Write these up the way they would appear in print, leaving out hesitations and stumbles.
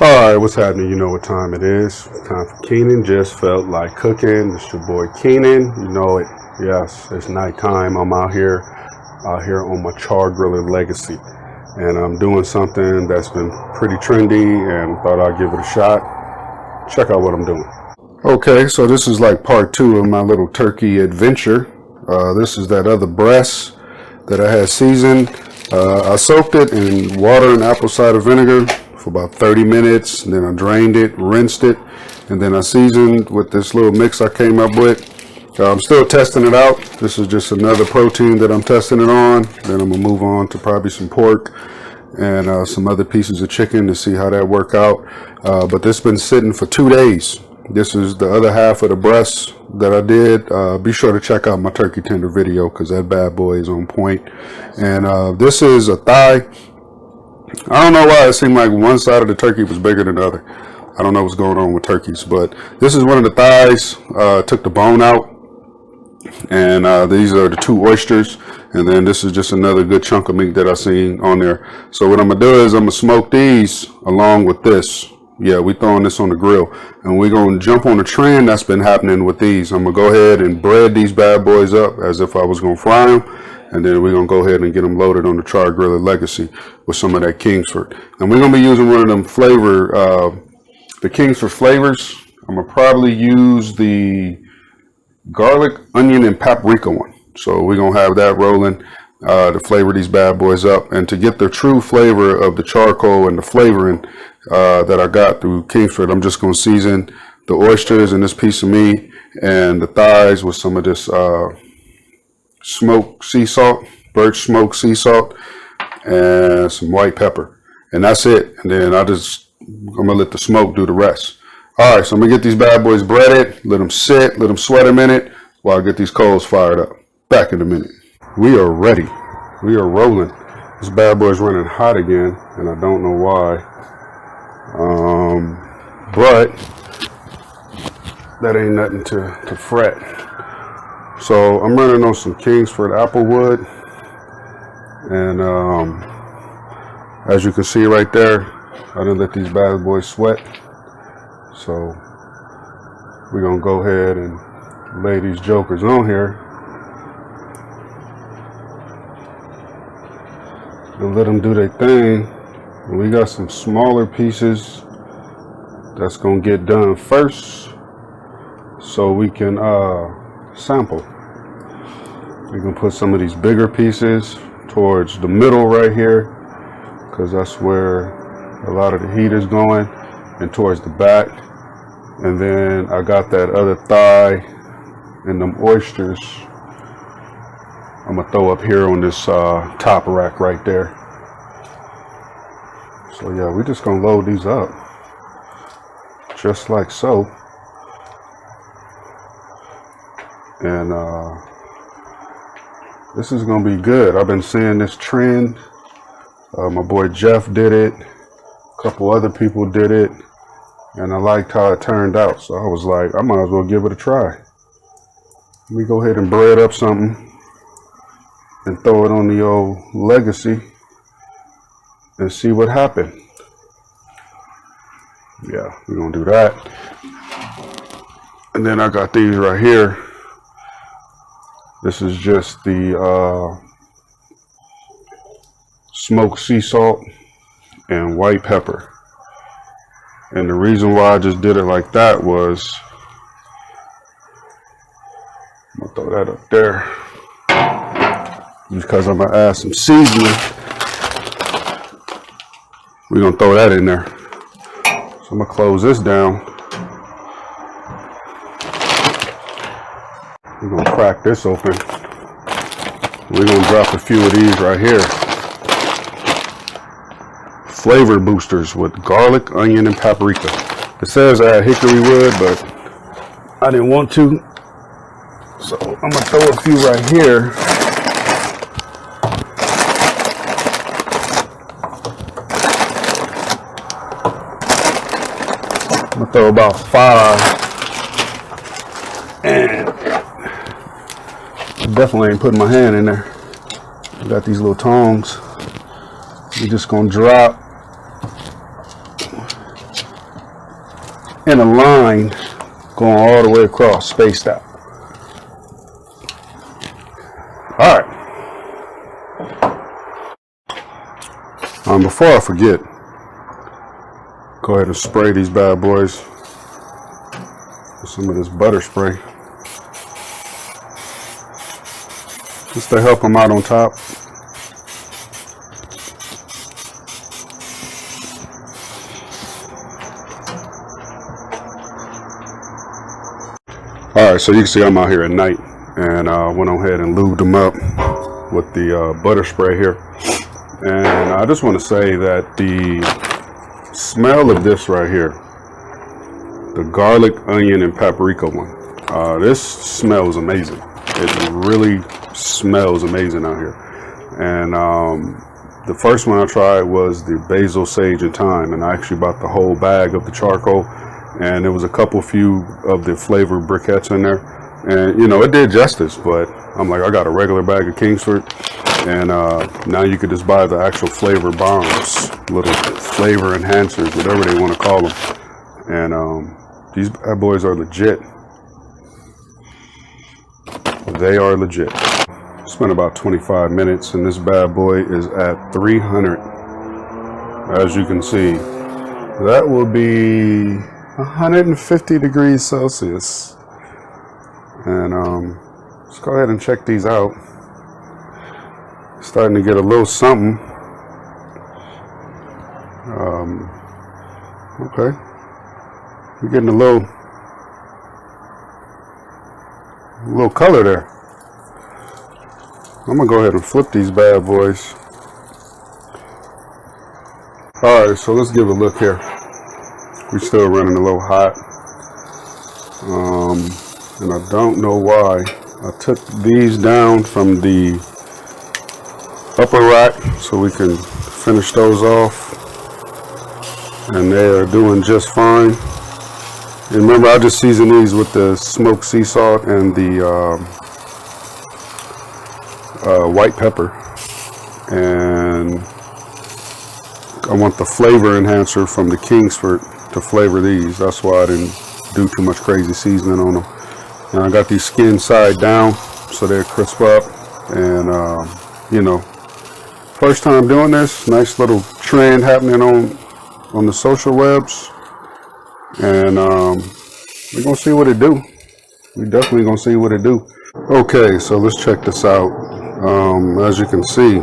Alright, what's happening? You know what time it is. Time for Keenan. Just felt like cooking. It's your boy Keenan. You know it. Yes, it's nighttime. I'm out here on my char griller legacy. And I'm doing something that's been pretty trendy and thought I'd give it a shot. Check out what I'm doing. Okay, so this is like part 2 of my little turkey adventure. This is that other breast that I had seasoned. I soaked it in water and apple cider vinegar for about 30 minutes, and then I drained it, rinsed it, and then I seasoned with this little mix I came up with. I'm still testing it out. This is just another protein that I'm testing it on. Then I'm gonna move on to probably some pork and some other pieces of chicken to see how that work out. But this has been sitting for 2 days. This is the other half of the breast that I did. Be sure to check out my turkey tender video because that bad boy is on point. And this is a thigh. I don't know why it seemed like one side of the turkey was bigger than the other. I don't know what's going on with turkeys, but this is one of the thighs. Took the bone out, and these are the 2 oysters, and then this is just another good chunk of meat that I seen on there. So what I'm gonna do is I'm gonna smoke these along with this. Yeah, we throwing this on the grill, and we're gonna jump on the trend that's been happening with these. I'm gonna go ahead and bread these bad boys up as if I was gonna fry them. And then we're going to go ahead and get them loaded on the char griller legacy with some of that Kingsford. And we're going to be using one of them the Kingsford flavors. I'm going to probably use the garlic, onion, and paprika one. So we're going to have that rolling to flavor these bad boys up. And to get the true flavor of the charcoal and the flavoring that I got through Kingsford, I'm just going to season the oysters and this piece of meat and the thighs with some of this smoked sea salt, Burch smoked sea salt, and some white pepper, and that's it. And then I'm gonna let the smoke do the rest. All right, so I'm gonna get these bad boys breaded, let them sit, let them sweat a minute while I get these coals fired up. Back in a minute. We are ready. We are rolling. This bad boy's running hot again, and I don't know why. But that ain't nothing to fret. So I'm running on some Kingsford Applewood, and as you can see right there, I didn't let these bad boys sweat. So we're gonna go ahead and lay these jokers on here and let them do their thing. And we got some smaller pieces that's gonna get done first, so we can sample. We can put some of these bigger pieces towards the middle right here, because that's where a lot of the heat is going, and towards the back. And then I got that other thigh and them oysters I'm gonna throw up here on this top rack right there. So yeah, we're just gonna load these up just like so. And this is gonna be good. I've been seeing this trend. My boy Jeff did it, a couple other people did it, and I liked how it turned out. So I was like, I might as well give it a try. Let me go ahead and bread up something and throw it on the old legacy and see what happened. Yeah, we're gonna do that. And then I got these right here. This is just the smoked sea salt and white pepper. And the reason why I just did it like that was, I'm gonna throw that up there, because I'm gonna add some seasoning. We're gonna throw that in there. So I'm gonna close this down. We're gonna crack this open. We're gonna drop a few of these right here. Flavor boosters with garlic, onion, and paprika. It says I had hickory wood, but I didn't want to. So I'm gonna throw a few right here. I'm gonna throw about 5. And I definitely ain't putting my hand in there. I got these little tongs. We're just gonna drop in a line going all the way across, spaced out. All right. Before I forget, go ahead and spray these bad boys with some of this butter spray, just to help them out on top. Alright, so you can see I'm out here at night, and went on ahead and lubed them up with the butter spray here. And I just want to say that the smell of this right here, the garlic, onion, and paprika one, this smells amazing. It really smells amazing out here. And the first one I tried was the basil, sage, and thyme, and I actually bought the whole bag of the charcoal, and there was a few of the flavored briquettes in there, and you know, it did justice. But I'm like, I got a regular bag of Kingsford, and now you could just buy the actual flavor bombs, little flavor enhancers, whatever they want to call them. And these bad boys are legit. They are legit. Spent about 25 minutes, and this bad boy is at 300. As you can see, that will be 150 degrees Celsius. And let's go ahead and check these out. Starting to get a little something. Okay, we're getting a little color there. I'm gonna go ahead and flip these bad boys. All right, so let's give a look here. We're still running a little hot, and I don't know why. I took these down from the upper rack so we can finish those off, and they are doing just fine. And remember, I just seasoned these with the smoked sea salt and the white pepper, and I want the flavor enhancer from the Kingsford to flavor these. That's why I didn't do too much crazy seasoning on them. And I got these skinned side down so they're crisp up. And you know, first time doing this, nice little trend happening on the social webs, and we're gonna see what it do. We definitely gonna see what it do. Okay, so let's check this out. As you can see,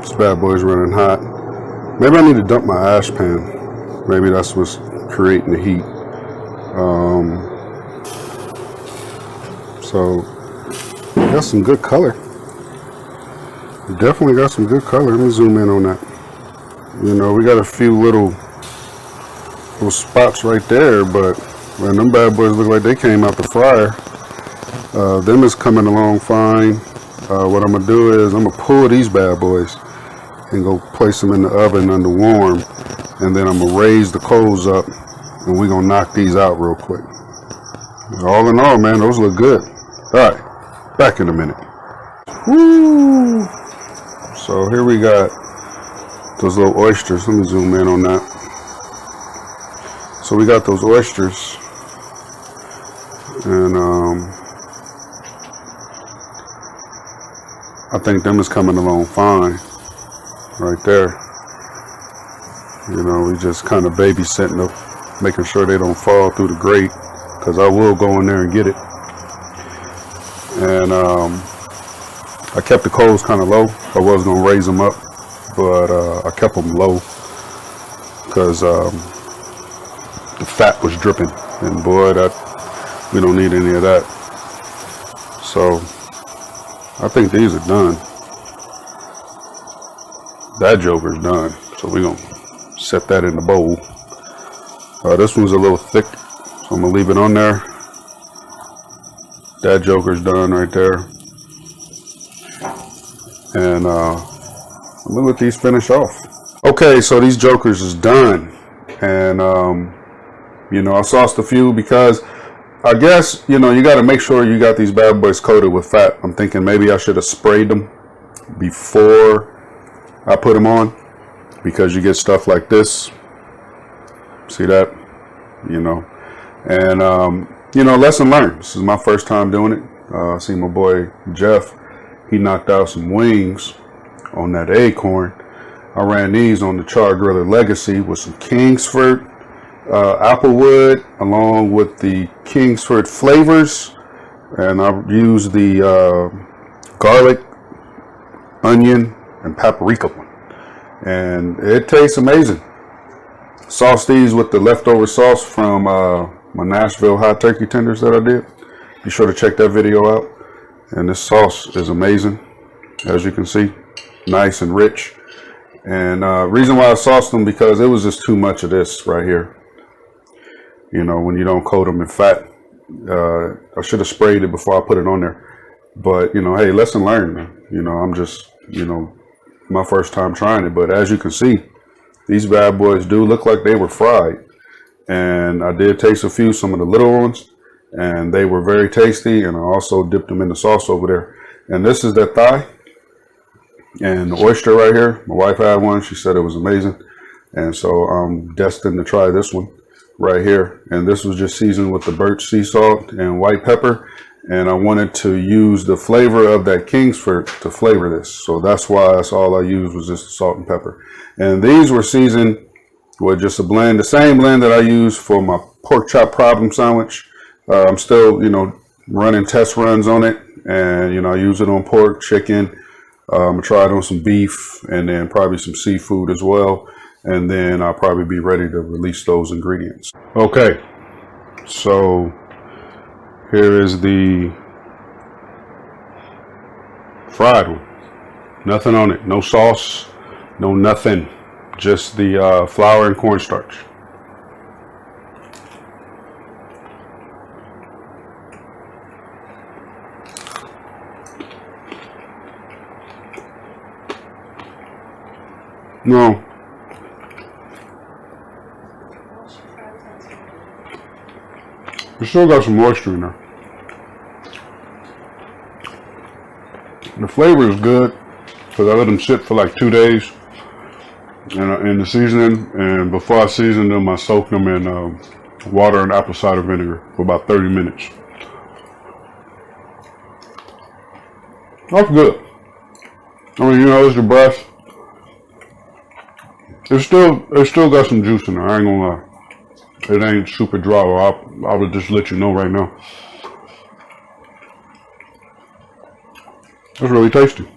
this bad boy's running hot. Maybe I need to dump my ash pan. Maybe that's what's creating the heat. So got some good color. Definitely got some good color. Let me zoom in on that. You know, we got a few little spots right there, but man, them bad boys look like they came out the fryer. Them is coming along fine. What I'm gonna do is I'm gonna pull these bad boys and go place them in the oven under warm, and then I'm gonna raise the coals up, and we're gonna knock these out real quick. All in all, man, those look good. All right, back in a minute. Woo! So here we got those little oysters. Let me zoom in on that. So we got those oysters, and I think them is coming along fine right there. You know, we just kind of babysitting them, making sure they don't fall through the grate, because I will go in there and get it. And I kept the coals kind of low. I was gonna raise them up, but I kept them low because the fat was dripping, and boy, that we don't need any of that. So I think these are done. That joker's done, so we're gonna set that in the bowl. This one's a little thick, so I'm gonna leave it on there. That joker's done right there. And I'm gonna let these finish off. Okay, so these jokers is done, and you know, I sauced a few because I guess, you know, you got to make sure you got these bad boys coated with fat. I'm thinking maybe I should have sprayed them before I put them on, because you get stuff like this See that? You know, and you know, lesson learned. This is my first time doing it. I see my boy Jeff, he knocked out some wings on that acorn. I ran these on the Char Griller Legacy with some Kingsford Applewood along with the Kingsford flavors, and I used the garlic, onion, and paprika one, and it tastes amazing. Sauce these with the leftover sauce from my Nashville hot turkey tenders that I did. Be sure to check that video out. And this sauce is amazing, as you can see, nice and rich. And reason why I sauced them, because it was just too much of this right here. You know, when you don't coat them in fat. I should have sprayed it before I put it on there. But, you know, hey, lesson learned, man. You know, I'm just, you know, my first time trying it. But as you can see, these bad boys do look like they were fried. And I did taste some of the little ones, and they were very tasty. And I also dipped them in the sauce over there. And this is that thigh and the oyster right here. My wife had one. She said it was amazing. And so I'm destined to try this one right here. And this was just seasoned with the Burch sea salt and white pepper. And I wanted to use the flavor of that Kingsford to flavor this. So that's why that's all I used was just the salt and pepper. And these were seasoned with just a blend, the same blend that I used for my pork chop problem sandwich. I'm still, you know, running test runs on it, and, you know, I use it on pork, chicken. I tried on some beef, and then probably some seafood as well. And then I'll probably be ready to release those ingredients. Okay, so here is the fried one. Nothing on it, no sauce, no nothing. Just the flour and cornstarch. No. You still got some moisture in there. The flavor is good because I let them sit for like 2 days in the seasoning, and before I seasoned them, I soaked them in water and apple cider vinegar for about 30 minutes. That's good. I mean, you know, it's the breast. It's still got some juice in there. I ain't gonna lie. It ain't super dry. I would just let you know right now. It's really tasty.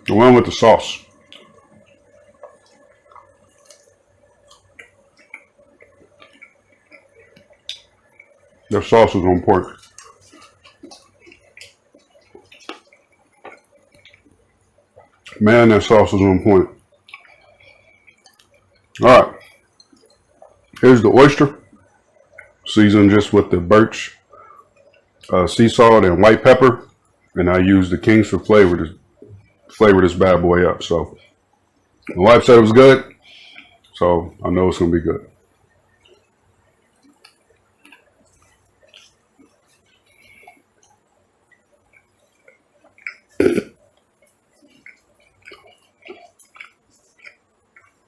The one with the sauce. The sauce is on point. Man, that sauce is on point. Alright. Here's the oyster. Seasoned just with the Burch sea salt and white pepper. And I used the Kingsford flavor to flavor this bad boy up. So my wife said it was good. So I know it's going to be good.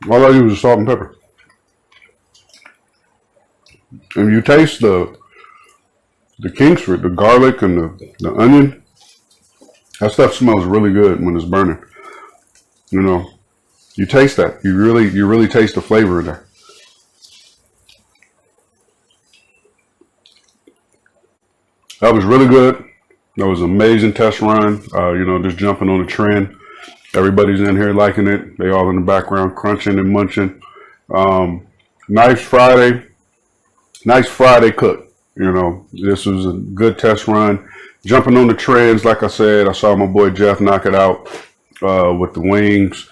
All I use is salt and pepper. And you taste the Kingsford, the garlic and the onion. That stuff smells really good when it's burning. You know, you taste that. You really taste the flavor in there. That was really good. That was an amazing test run. You know, just jumping on the trend. Everybody's in here liking it. They all in the background crunching and munching. Nice Friday cook. You know, this was a good test run. Jumping on the trends, like I said, I saw my boy Jeff knock it out with the wings,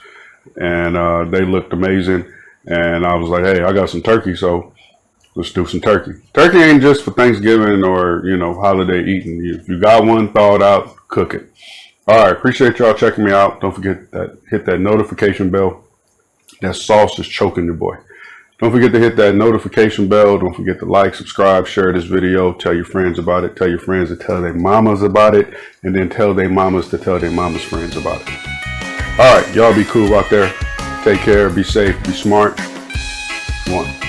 and they looked amazing. And I was like, hey, I got some turkey, so let's do some turkey. Turkey ain't just for Thanksgiving or, you know, holiday eating. If you got one, thaw it out, cook it. All right, appreciate y'all checking me out. Don't forget that, hit that notification bell. That sauce is choking your boy. Don't forget to hit that notification bell. Don't forget to like, subscribe, share this video. Tell your friends about it. Tell your friends to tell their mamas about it. And then tell their mamas to tell their mamas' friends about it. All right, y'all be cool out there. Take care. Be safe. Be smart. One.